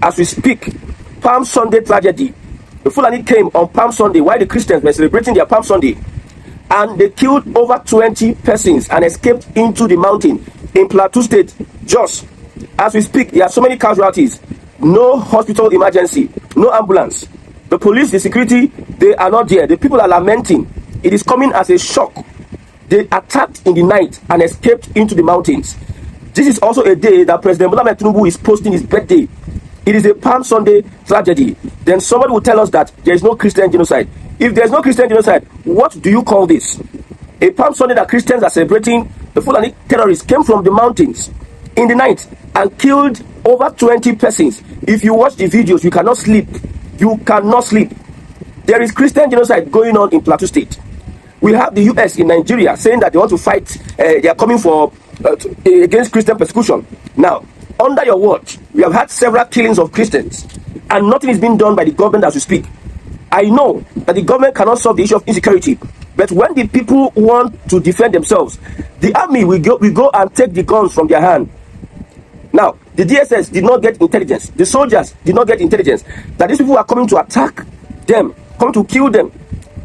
as we speak, Palm Sunday tragedy. The Fulani came on Palm Sunday while the Christians were celebrating their Palm Sunday, and they killed over 20 persons and escaped into the mountain in Plateau State, Jos. As we speak, there are so many casualties. No hospital emergency, no ambulance. The police, the security, they are not there. The people are lamenting. It is coming as a shock. They attacked in the night and escaped into the mountains. This is also a day that President Tinubu is posting his birthday. It is a Palm Sunday tragedy. Then somebody will tell us that there is no Christian genocide. If there is no Christian genocide, what do you call this? A Palm Sunday that Christians are celebrating, the Fulani terrorists came from the mountains in the night and killed over 20 persons. If you watch the videos, you cannot sleep. You cannot sleep. There is Christian genocide going on in Plateau State. We have the US in Nigeria saying that they want to fight, they are coming for against Christian persecution. Now, under your watch, we have had several killings of Christians, and nothing is being done by the government as we speak. I know that the government cannot solve the issue of insecurity, but when the people want to defend themselves, the army will go and take the guns from their hand. Now, the DSS did not get intelligence. The soldiers did not get intelligence that these people are coming to attack them, coming to kill them.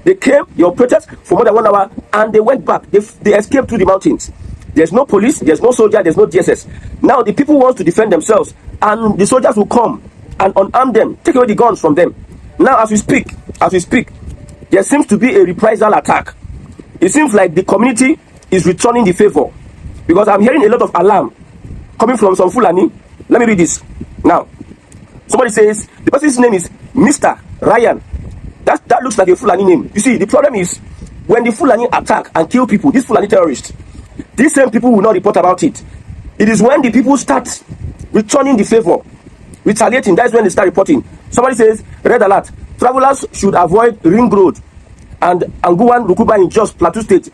They came, they operated for more than 1 hour, and they went back. They escaped through the mountains. There's no police, there's no soldier, there's no DSS. Now the people want to defend themselves, and the soldiers will come and unarm them, take away the guns from them. Now as we speak, there seems to be a reprisal attack. It seems like the community is returning the favor, because I'm hearing a lot of alarm coming from some Fulani. Let me read this. Now, somebody says the person's name is Mr. Ryan. That looks like a Fulani name. You see, the problem is when the Fulani attack and kill people, these Fulani terrorists, these same people will not report about it. It is when the people start returning the favor, retaliating, that's when they start reporting. Somebody says, red alert, travelers should avoid Ring Road and Anguwan Rukuba in Jos, Plateau State.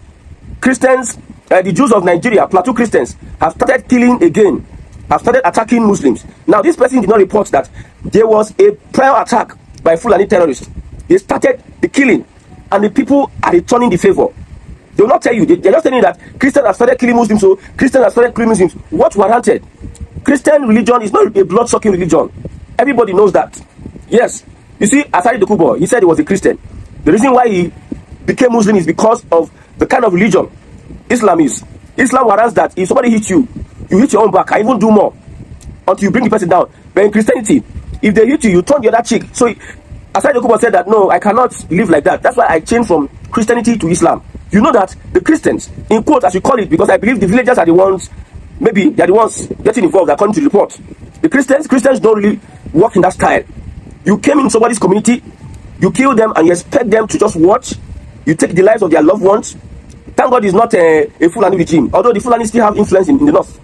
Christians, the Jews of Nigeria, Plateau Christians, have started killing again, have started attacking Muslims. Now, this person did not report that there was a prior attack by Fulani terrorists. They started the killing, and the people are returning the favor. They will not tell you. They're just telling you that Christians have started killing Muslims, so Christians have started killing Muslims. What warranted? Christian religion is not a blood-sucking religion. Everybody knows that. Yes. You see, Asari Dokubo, he said he was a Christian. The reason why he became Muslim is because of the kind of religion Islam is. Islam warrants that if somebody hits you, you hit your own back. I even do more until you bring the person down. But in Christianity, if they hit you, you turn the other cheek. So Asari Dokubo said that, no, I cannot live like that. That's why I changed from Christianity to Islam. You know that the Christians, in quote, as you call it, because I believe the villagers are the ones, maybe they're the ones getting involved according to the report. The Christians don't really work in that style. You came in somebody's community, you kill them, and you expect them to just watch. You take the lives of their loved ones. Thank God it's not a Fulani regime, although the Fulani still have influence in the north.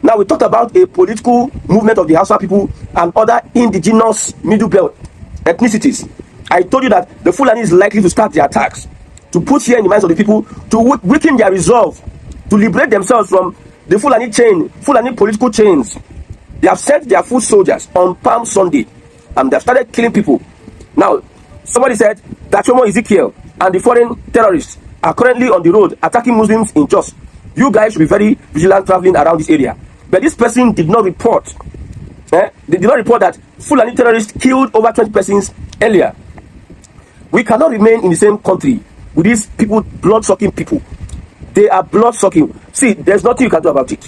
Now we talked about a political movement of the Hausa people and other indigenous middle belt ethnicities. I told you that the Fulani is likely to start their attacks, to put fear in the minds of the people, to weaken their resolve, to liberate themselves from the Fulani political chains. They have sent their foot soldiers on Palm Sunday, and they have started killing people. Now, somebody said that Chomo Ezekiel and the foreign terrorists are currently on the road attacking Muslims in Jos. You guys should be very vigilant traveling around this area. But this person did not report. They did not report that Fulani terrorists killed over 20 persons earlier. We cannot remain in the same country with these people, blood-sucking people. They are blood-sucking. See, there's nothing you can do about it.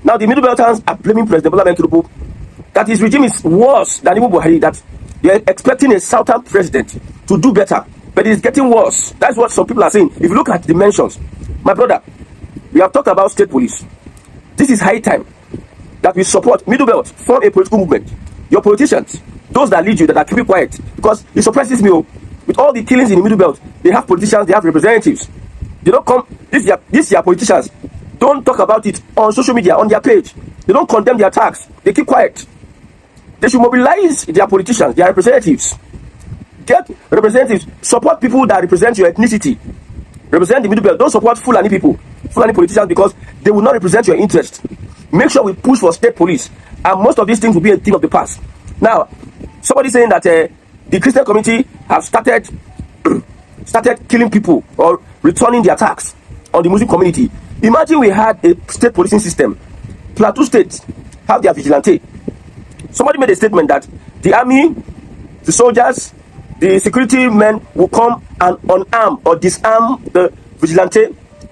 Now, the Middle Belters are blaming President Tinubu that his regime is worse than Tinubu Buhari, that they're expecting a southern president to do better, but it's getting worse. That's what some people are saying. If you look at the mentions, my brother, we have talked about state police. This is high time that we support Middle Belt, form a political movement. Your politicians, those that lead you, that are keeping quiet, because it surprises me. With all the killings in the Middle Belt, they have politicians, they have representatives. They don't come, these are politicians. Don't talk about it on social media, on their page. They don't condemn the attacks. They keep quiet. They should mobilize their politicians, their representatives. Get representatives. Support people that represent your ethnicity. Represent the Middle Belt. Don't support Fulani people, Fulani politicians, because they will not represent your interest. Make sure we push for state police. And most of these things will be a thing of the past. Now, somebody saying that the Christian community have started killing people or returning the attacks on the Muslim community. Imagine we had a state policing system. Plateau State have their vigilante. Somebody made a statement that the army, the soldiers, the security men will come and unarm or disarm the vigilante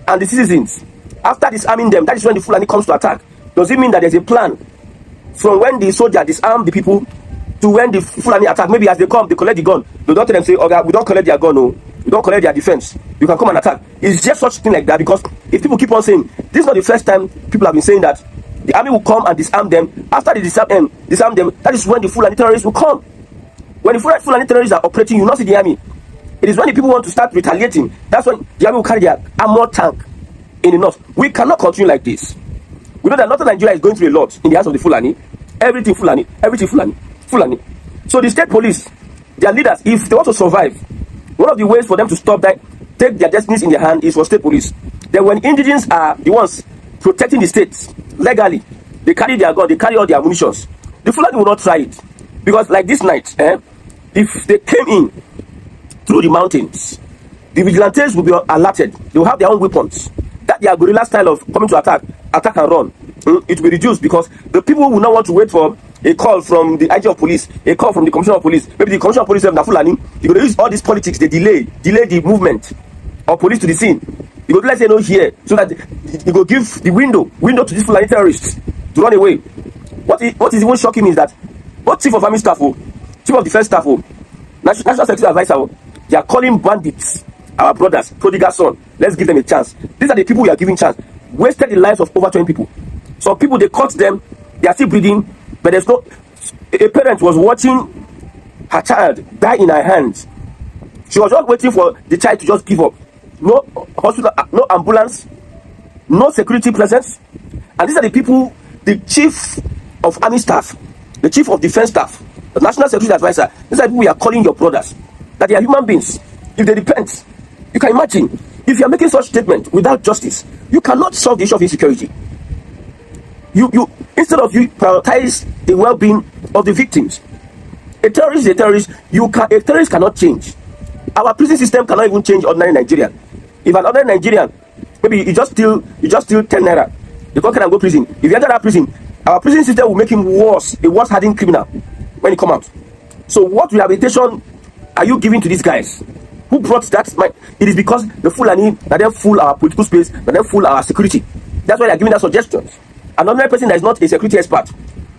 and the citizens. After disarming them, that is when the Fulani comes to attack. Does it mean that there's a plan from when the soldier disarm the people to when the Fulani attack? Maybe as they come, they collect the gun. They don't tell them, say, okay, we don't collect their gun, no. We don't collect their defense. You can come and attack. It's just such thing like that, because if people keep on saying, this is not the first time people have been saying that the army will come and disarm them. After they disarm them, that is when the Fulani terrorists will come. When the Fulani terrorists are operating, you will not see the army. It is when the people want to start retaliating, that's when the army will carry their armored tank in the north. We cannot continue like this. We know that northern Nigeria is going through a lot in the hands of the Fulani. Everything Fulani, everything Fulani, Fulani. So the state police, their leaders, if they want to survive, one of the ways for them to stop that, take their destinies in their hand, is for state police. Then when indigenes are the ones protecting the states legally, they carry their gun, they carry all their ammunition. The Fulani will not try it. Because like this night, if they came in through the mountains, the vigilantes will be alerted. They will have their own weapons. That their guerrilla style of coming to attack and run, it will be reduced, because the people will not want to wait for a call from the IG of police, a call from the commissioner of police. Maybe the commissioner of police have Fulani. You're going to use all these politics, they delay the movement of police to the scene. You go to let say no here, so that you go give the window to these Fulani terrorists to run away. What is even shocking is that both chief of army staff, chief of defense staff, national security advisor, they are calling bandits our brothers, prodigal son. Let's give them a chance. These are the people we are giving chance. Wasted the lives of over 20 people. Some people, they caught them, they are still breathing, but there's no. A parent was watching her child die in her hands. She was just waiting for the child to just give up. No hospital, no ambulance, no security presence. And these are the people, the chief of army staff, the chief of defense staff, the national security advisor. These are the people we are calling your brothers. That they are human beings. If they repent, you can imagine, if you are making such statement without justice, you cannot solve the issue of insecurity. You instead of you prioritize the well-being of the victims. A terrorist is a terrorist. A terrorist cannot change. Our prison system cannot even change ordinary Nigerian. If an ordinary Nigerian, maybe you just steal 10 naira, the guy can go prison. If you enter that prison, our prison system will make him worse, a worse hardened criminal when he come out. So what rehabilitation are you giving to these guys? Who brought that? It is because the Fulani, that they fool our political space, that they fool our security. That's why they are giving us suggestions. Another person that is not a security expert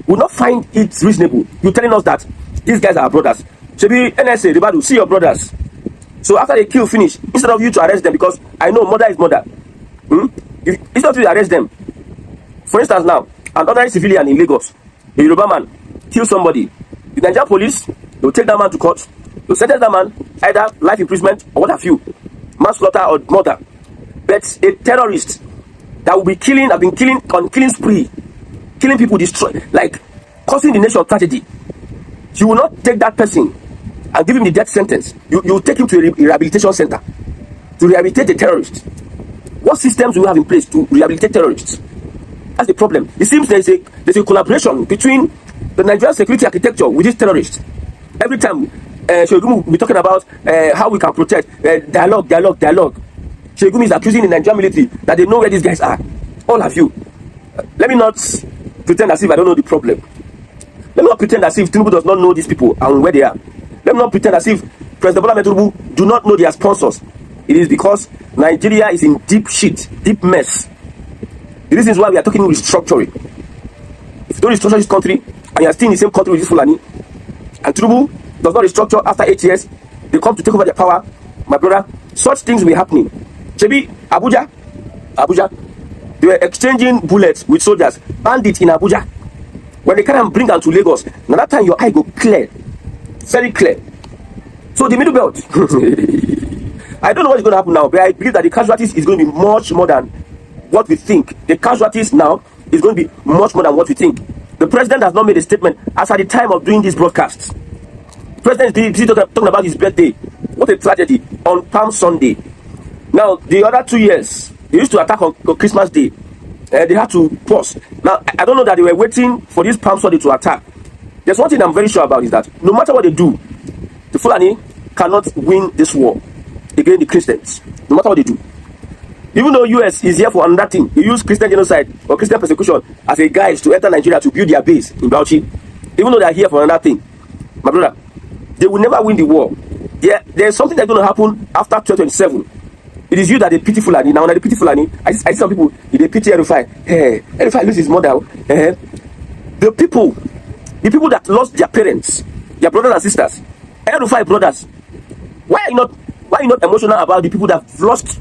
will not find it reasonable. You're telling us that these guys are our brothers. Shebi NSA, they will see your brothers. So after they kill, finish, instead of you to arrest them, because I know mother is mother. Instead of you to arrest them, for instance now, an ordinary civilian in Lagos, a Yoruba man, kill somebody. The Nigerian police, they will take that man to court. They'll sentence that man either life imprisonment or what have you, manslaughter or murder. But a terrorist that will be killing, have been killing on killing spree, killing people, destroy, like causing the nation tragedy. You will not take that person and give him the death sentence. You will take him to a rehabilitation center to rehabilitate a terrorist. What systems do we have in place to rehabilitate terrorists? That's the problem. It seems there's a collaboration between the Nigerian security architecture with these terrorists. Every time Shegumi will be talking about how we can protect dialogue. Shegumi is accusing the Nigerian military that they know where these guys are. All of you. Let me not pretend as if I don't know the problem. Let me not pretend as if Tinubu does not know these people and where they are. Let me not pretend as if President Bola Tinubu do not know their sponsors. It is because Nigeria is in deep shit, deep mess. The reason is why we are talking restructuring. If you don't restructure this country, and you are still in the same country with this Fulani, and Tinubu does not restructure after 8 years, they come to take over their power, my brother, such things will be happening. Shebi, Abuja, they were exchanging bullets with soldiers, bandits in Abuja. When they can bring them to Lagos, now that time your eye go clear, very clear. So the middle belt, I don't know what's going to happen now, but I believe that the casualties is going to be much more than what we think. The casualties now is going to be much more than what we think. The president has not made a statement as at the time of doing these broadcasts. The president is busy talking about his birthday. What a tragedy on Palm Sunday. Now, the other 2 years, they used to attack on Christmas Day. They had to pause. Now, I don't know that they were waiting for this Palm Sunday to attack. There's one thing I'm very sure about is that no matter what they do, the Fulani cannot win this war against the Christians. No matter what they do. Even though US is here for another thing, they use Christian genocide or Christian persecution as a guise to enter Nigeria to build their base in Bauchi. Even though they are here for another thing, my brother, they will never win the war. There's something that's going to happen after 2027. It is you that they pity Fulani. Now, when they pity Fulani, I see some people, they pity Erufai. Hey, Erufai loses his mother. The people that lost their parents, their brothers and sisters, Erufai brothers, why are you not emotional about the people that have lost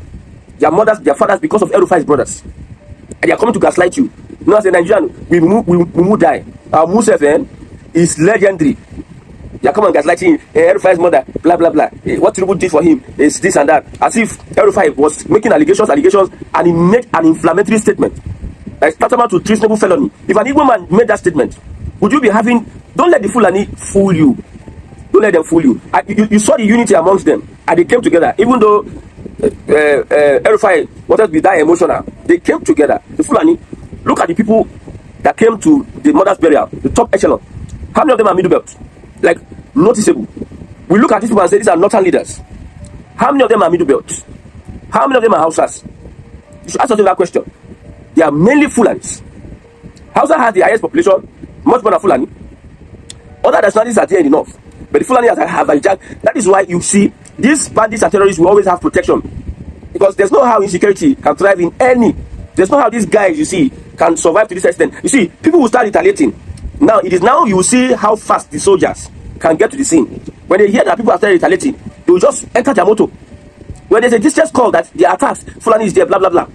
their mothers, their fathers because of Erufai's brothers? And they are coming to gaslight you. You know, as a Nigerian, we will die. Our Musef is legendary. They are coming and gaslighting Erufai's mother, blah blah blah. What Tinubu did for him is this and that. As if Erufai was making allegations, and he made an inflammatory statement. Like tantamount to treasonable felony. If an Igbo man made that statement, would you be having? Don't let the Fulani fool you. Don't let them fool you. You saw the unity amongst them, and they came together. Even though Erufai wanted to be that emotional, they came together. The Fulani, look at the people that came to the mother's burial, the top echelon. How many of them are middle belt? Like, noticeable. We look at these people and say these are northern leaders. How many of them are middle belt? How many of them are Hausas? You should ask yourself that question. They are mainly Fulanis. Hausa has the highest population, much more than Fulani. Other nationalities are there in the north, but the Fulani have hijacked. That is why you see these bandits and terrorists will always have protection, because there's no how insecurity can thrive in any. There's no how these guys you see can survive to this extent. You see, people will start retaliating. Now it is now you will see how fast the soldiers can get to the scene. When they hear that people are starting retaliating, they will just enter their motor. When there's a distress call that the attacks, Fulani is there, blah blah blah.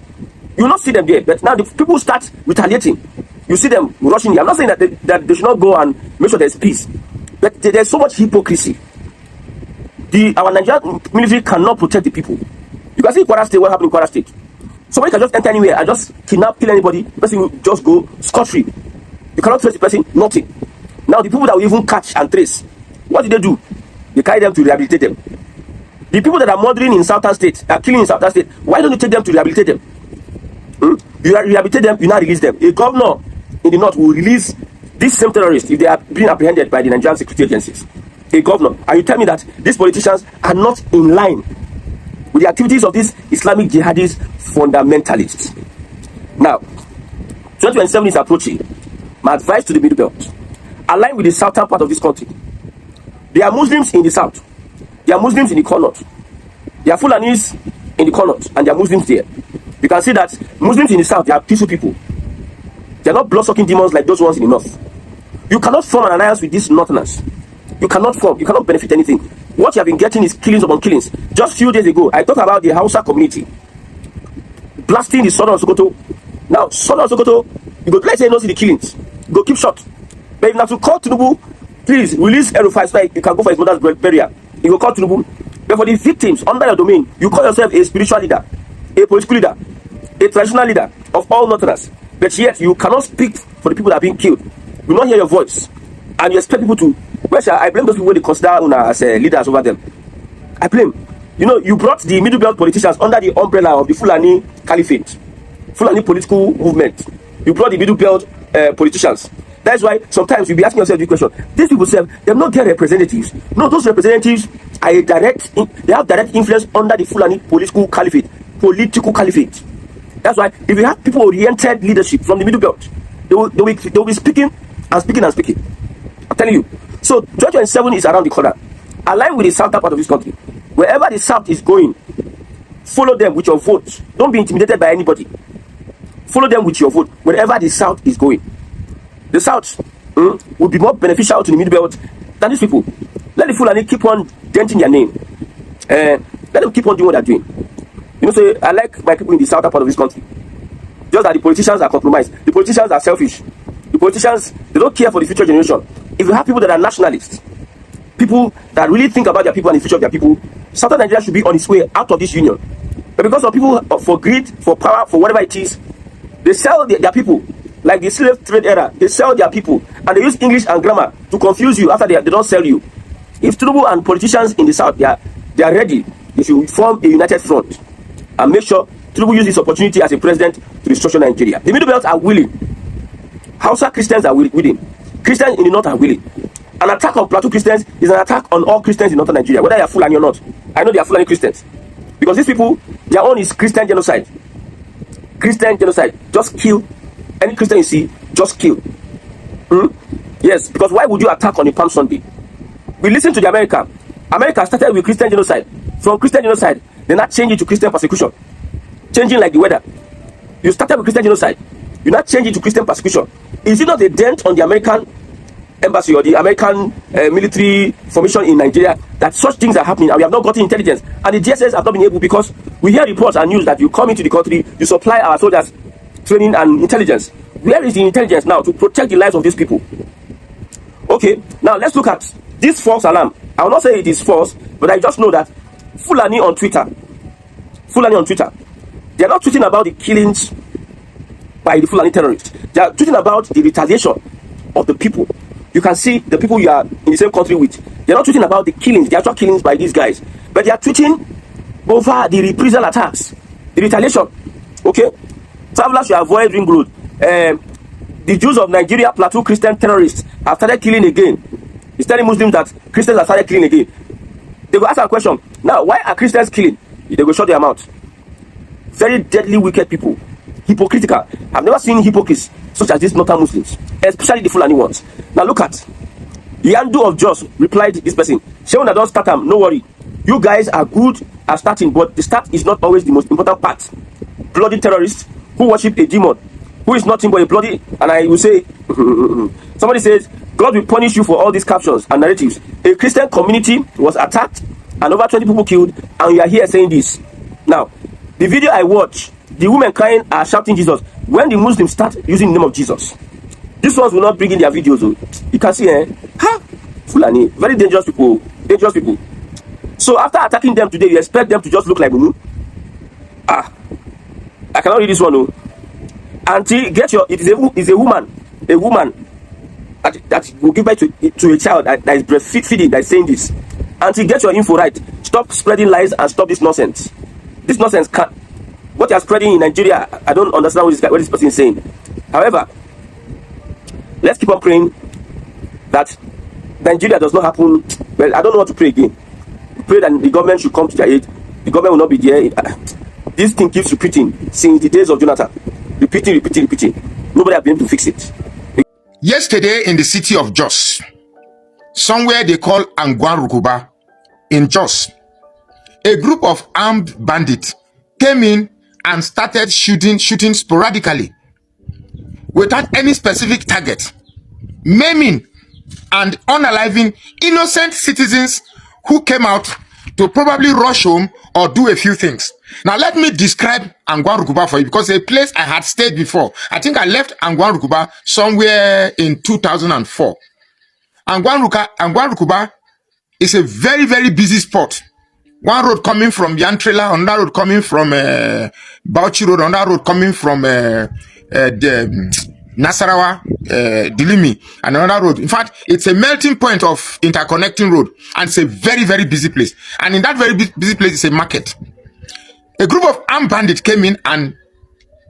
You will not see them there, but now the people start retaliating. You see them rushing. I'm not saying that they should not go and make sure there's peace, but there's so much hypocrisy. Our Nigerian military cannot protect the people. You can see in Kwara State what happened in Kwara State. Somebody can just enter anywhere and just kidnap, kill anybody. The person will just go scot-free. You cannot trace the person, nothing. Now the people that will even catch and trace, what do? They carry them to rehabilitate them. The people that are murdering in Southern State, are killing in Southern State, why don't you take them to rehabilitate them? You rehabilitate them, you now release them. A governor in the north will release these same terrorists if they are being apprehended by the Nigerian security agencies. A governor. And you tell me that these politicians are not in line with the activities of these Islamic jihadist fundamentalists. Now, 2027 is approaching. My advice to the Middle Belt: align with the southern part of this country. There are Muslims in the south. There are Muslims in the corner. There are Fulanis in the corner, and there are Muslims there. You can see that Muslims in the south, they are peaceful people. They are not blood-sucking demons like those ones in the north. You cannot form an alliance with these northerners. You cannot benefit anything. What you have been getting is killings upon killings. Just a few days ago, I talked about the Hausa community blasting the southern Sokoto. Now, southern Sokoto, you go, let's say, no see the killings. You go keep short. But if you have to call Tinubu, please release Erufai so you can go for his mother's burial. You go call Tinubu. But for the victims under your domain, you call yourself a spiritual leader, a political leader, a traditional leader of all northerners. But yet, you cannot speak for the people that are being killed. You will not hear your voice. And you expect people to, I blame those people they consider as leaders over them. I blame. You know, you brought the Middle Belt politicians under the umbrella of the Fulani Caliphate, Fulani political movement. You brought the Middle Belt politicians. That's why sometimes you'll be asking yourself the question, these people say they're not their representatives. No, those representatives are they have direct influence under the Fulani political caliphate. That's why if you have people-oriented leadership from the Middle Belt, they will be speaking and speaking and speaking. I'm telling you. So 2027 is around the corner. Align with the southern part of this country. Wherever the south is going, follow them with your vote. Don't be intimidated by anybody. Follow them with your vote wherever the south is going. The south will be more beneficial to the Middle Belt than these people. Let the Fulani keep on denting their name. Let them keep on doing what they're doing. You know, so I like my people in the southern part of this country. Just that the politicians are compromised. The politicians are selfish. The politicians, they don't care for the future generation. If you have people that are nationalists, people that really think about their people and the future of their people, Southern Nigeria should be on its way out of this union. But because of people, for greed, for power, for whatever it is, they sell their people. Like the slave trade era, they sell their people. And they use English and grammar to confuse you after they don't sell you. If Tinubu and politicians in the south, they are ready, they should form a united front. And make sure Tinubu use this opportunity as a president to restructure Nigeria. The Middle Belt are willing. Hausa Christians are willing. Christians in the north are willing. An attack on Plateau Christians is an attack on all Christians in northern Nigeria, whether they are Fulani or not. I know they are Fulani Christians. Because these people, their own is Christian genocide. Christian genocide. Just kill any Christian you see, just kill. You Yes, because why would you attack on a Palm Sunday? We listen to the America. America started with Christian genocide. From Christian genocide, they not change it to Christian persecution. Changing like the weather. You started with Christian genocide. You not change it to Christian persecution. Is it not a dent on the American embassy or the American military formation in Nigeria that such things are happening and we have not gotten intelligence? And the DSS have not been able, because we hear reports and news that you come into the country, you supply our soldiers training and intelligence. Where is the intelligence now to protect the lives of these people? Okay, now let's look at this false alarm. I will not say it is false, but I just know that Fulani on Twitter, they are not tweeting about the killings by the Fulani terrorists. They are tweeting about the retaliation of the people. You can see the people you are in the same country with. They are not tweeting about the killings, the actual killings by these guys, but they are tweeting over the reprisal attacks, the retaliation. Okay, travelers should avoid Ring Road. The Jews of Nigeria, Plateau Christian terrorists have started killing again. He's telling Muslims that Christians have started killing again. They will ask a question. Now, why are Christians killing? They will shut their mouth. Very deadly, wicked people. Hypocritical. I've never seen hypocrites such as these northern Muslims, especially the Fulani ones. Now look at Yandu of Jos replied this person. Shewna don't start them, no worry. You guys are good at starting, but the start is not always the most important part. Bloody terrorists who worship a demon, who is nothing but a bloody, and I will say, somebody says, God will punish you for all these captions and narratives. A Christian community was attacked and over 20 people killed, and you are here saying this. Now, the video I watched, the women crying are shouting Jesus. When the Muslims start using the name of Jesus, these ones will not bring in their videos. You can see, Fulani, very dangerous people, dangerous people. So after attacking them today, you expect them to just look like Mumu? I cannot read this one. Auntie, get your, it is a woman that will give birth to a child that is breastfeeding, that is saying this. Auntie, get your info right. Stop spreading lies and stop this nonsense. This nonsense can't. What you are spreading in Nigeria, I don't understand what this person is saying. However, let's keep on praying that Nigeria does not happen. Well, I don't know what to pray again. Pray that the government should come to their aid. The government will not be there. This thing keeps repeating since the days of Jonathan. Repeating. Nobody has been able to fix it. Yesterday in the city of Jos, somewhere they call Angwan Rukuba, in Jos, a group of armed bandits came in and started shooting sporadically without any specific target, maiming and unaliving innocent citizens who came out to probably rush home or do a few things. Now let me describe Angwan Rukuba for you, because it's a place I had stayed before. I think I left Angwan Rukuba somewhere in 2004. Angwan Rukuba is a very, very busy spot. One road coming from Yantrela, another road coming from Bauchi Road, another road coming from Nasarawa, Dilimi, and another road. In fact, it's a melting point of interconnecting road, and it's a very, very busy place. And in that very busy place is a market. A group of armed bandits came in and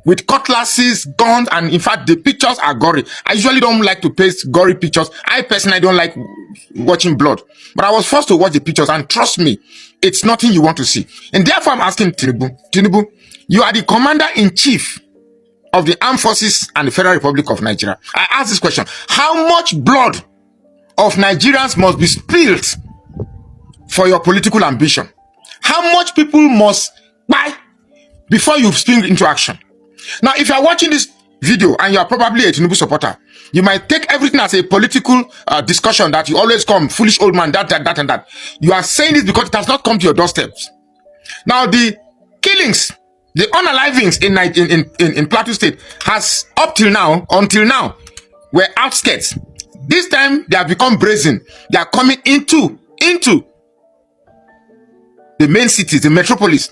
with cutlasses, guns, and in fact, the pictures are gory. I usually don't like to paste gory pictures. I personally don't like watching blood. But I was forced to watch the pictures, and trust me, it's nothing you want to see. And therefore, I'm asking Tinubu, you are the commander-in-chief of the armed forces and the Federal Republic of Nigeria. I ask this question: how much blood of Nigerians must be spilled for your political ambition? How much people must die before you spring into action? Now, if you are watching this video and you are probably a Tinubu supporter, you might take everything as a political discussion that you always come, foolish old man, that, and that. You are saying this because it has not come to your doorsteps. Now, the killings, the unalivings in Plateau State has until now, were outskirts. This time, they have become brazen. They are coming into the main cities, the metropolis.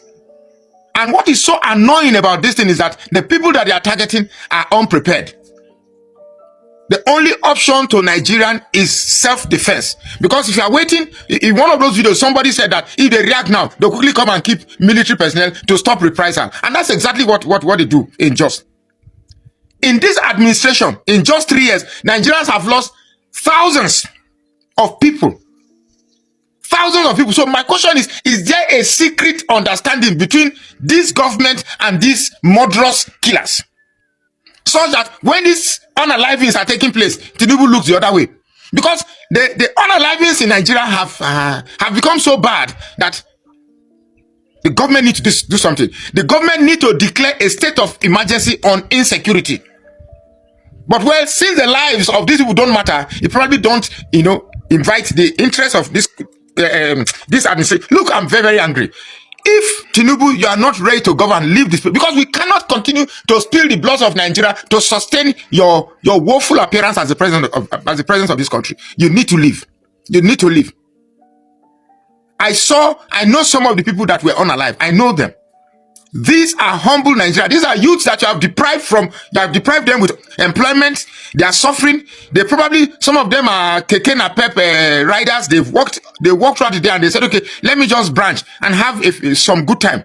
And what is so annoying about this thing is that the people that they are targeting are unprepared. The only option to Nigerian is self-defense. Because if you are waiting, in one of those videos, somebody said that if they react now, they'll quickly come and keep military personnel to stop reprisal. And that's exactly what they do in Jos. In this administration, in just 3 years, Nigerians have lost thousands of people. Thousands of people. So my question is there a secret understanding between this government and these murderous killers? So that when these unalivings are taking place, Tinubu looks the other way. Because the unalivings in Nigeria have become so bad that the government need to do something. The government need to declare a state of emergency on insecurity. But well, since the lives of these people don't matter, you probably don't, invite the interest of this administration. Look, I'm very, very angry. If Tinubu, you are not ready to govern, leave this, because we cannot continue to spill the blood of Nigeria to sustain your woeful appearance as the president of this country. You need to leave. You need to leave. I know some of the people that were unalive. I know them. These are humble Nigeria. These are youths that you have deprived them with employment. They are suffering. Some of them are keke napep riders. They walked throughout the day and they said, okay, let me just branch and have some good time.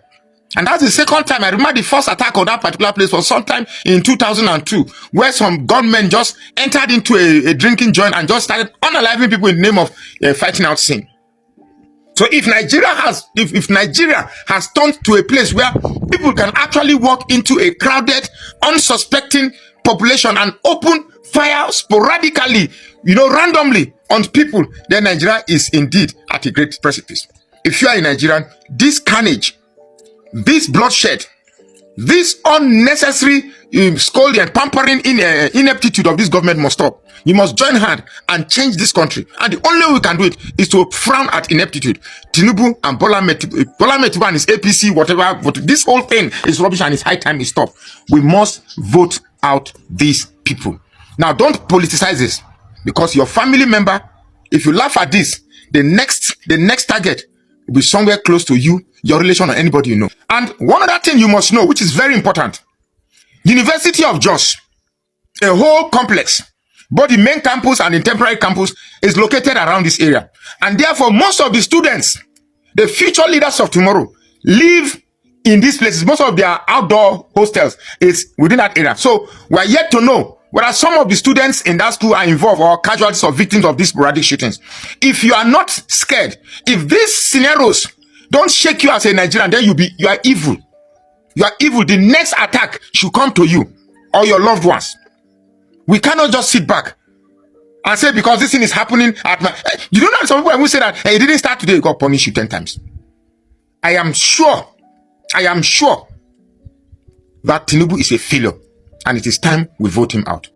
And that's the second time. I remember the first attack on that particular place was sometime in 2002, where some gunmen just entered into a drinking joint and just started unaliving people in the name of fighting out sin. So if Nigeria has turned to a place where people can actually walk into a crowded, unsuspecting population and open fire sporadically, randomly on people, then Nigeria is indeed at a great precipice. If you are a Nigerian, this carnage, this bloodshed, this unnecessary scolding and pampering ineptitude of this government must stop. You must join hand and change this country. And the only way we can do it is to frown at ineptitude. Tinubu and Bola Tinubu and his APC, whatever, but this whole thing is rubbish and it's high time it stop. We must vote out these people. Now, don't politicize this, because your family member, if you laugh at this, the next target will be somewhere close to you, your relation, or anybody you know. And one other thing you must know, which is very important, University of Jos, a whole complex, both the main campus and the temporary campus, is located around this area. And therefore, most of the students, the future leaders of tomorrow, live in these places. Most of their outdoor hostels is within that area. So we are yet to know whether some of the students in that school are involved or casualties or victims of these sporadic shootings. If you are not scared, if these scenarios don't shake you as a Nigerian, then you are evil. You are evil. The next attack should come to you or your loved ones. We cannot just sit back and say, because this thing is happening at my... You don't know, some people who say that, hey, it didn't start today, God punish you 10 times. I am sure that Tinubu is a failure, and it is time we vote him out.